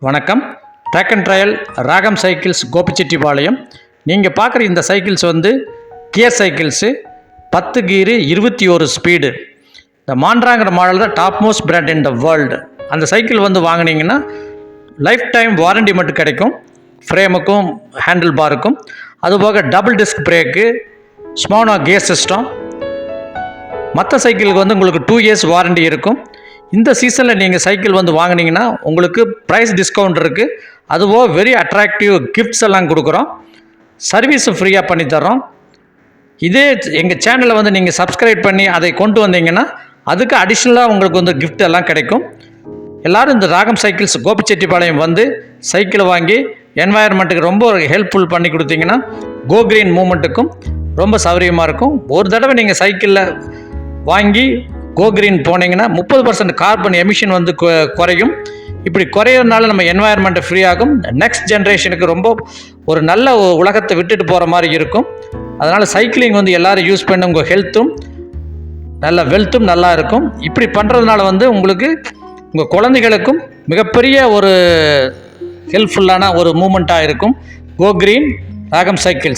வணக்கம். Track and trial ராகம் cycles Gobichettipalayam. நீங்கள் பார்க்குற இந்த சைக்கிள்ஸ் வந்து கியர் சைக்கிள்ஸு 10 கீரு 21 ஸ்பீடு. இந்த மாண்ட்ராங்கிற மாடல் தான் top most brand in the world. அந்த சைக்கிள் வந்து வாங்கினீங்கன்னா லைஃப் டைம் வாரண்டி மட்டும் கிடைக்கும், ஃப்ரேமுக்கும் ஹேண்டில் பாருக்கும். அதுபோக டபுள் டிஸ்க் பிரேக்கு, ஸ்மோனோ கியர் சிஸ்டம். மற்ற சைக்கிளுக்கு வந்து உங்களுக்கு 2 இயர்ஸ் வாரண்டி இருக்கும். இந்த சீசனில் நீங்கள் சைக்கிள் வந்து வாங்கினீங்கன்னா உங்களுக்கு ப்ரைஸ் டிஸ்கவுண்ட் இருக்குது. அதுவோ வெரி அட்ராக்டிவ் கிஃப்ட்ஸ் எல்லாம் கொடுக்குறோம். சர்வீஸும் ஃப்ரீயாக பண்ணித்தரோம். இதே எங்கள் சேனலை வந்து நீங்கள் சப்ஸ்கிரைப் பண்ணி அதை கொண்டு வந்தீங்கன்னா அதுக்கு அடிஷ்னலாக உங்களுக்கு வந்து கிஃப்ட் எல்லாம் கிடைக்கும். எல்லோரும் இந்த ராகம் சைக்கிள்ஸ் கோபிச்செட்டிப்பாளையம் வந்து சைக்கிளை வாங்கி என்வாயர்மெண்ட்டுக்கு ரொம்ப ஹெல்ப்ஃபுல் பண்ணி கொடுத்தீங்கன்னா கோ கிரீன் மூமெண்ட்டுக்கும் ரொம்ப சௌகரியமாக இருக்கும். ஒரு தடவை நீங்கள் சைக்கிளில் வாங்கி கோ கிரீன் போனீங்கன்னா 30% கார்பன் எமிஷன் வந்து குறையும். இப்படி குறையிறதுனால நம்ம என்வாயர்மெண்ட்டு ஃப்ரீ ஆகும். நெக்ஸ்ட் ஜென்ரேஷனுக்கு ரொம்ப ஒரு நல்ல உலகத்தை விட்டுட்டு போகிற மாதிரி இருக்கும். அதனால் சைக்கிளிங் வந்து எல்லோரும் யூஸ் பண்ணி உங்கள் ஹெல்த்தும் நல்ல வெல்த்தும் நல்லா இருக்கும். இப்படி பண்ணுறதுனால வந்து உங்களுக்கு உங்கள் குழந்தைகளுக்கும் மிகப்பெரிய ஒரு ஹெல்ப்ஃபுல்லான ஒரு மூமெண்ட்டாக இருக்கும். கோ கிரீன் ராகம் சைக்கிள்ஸ்.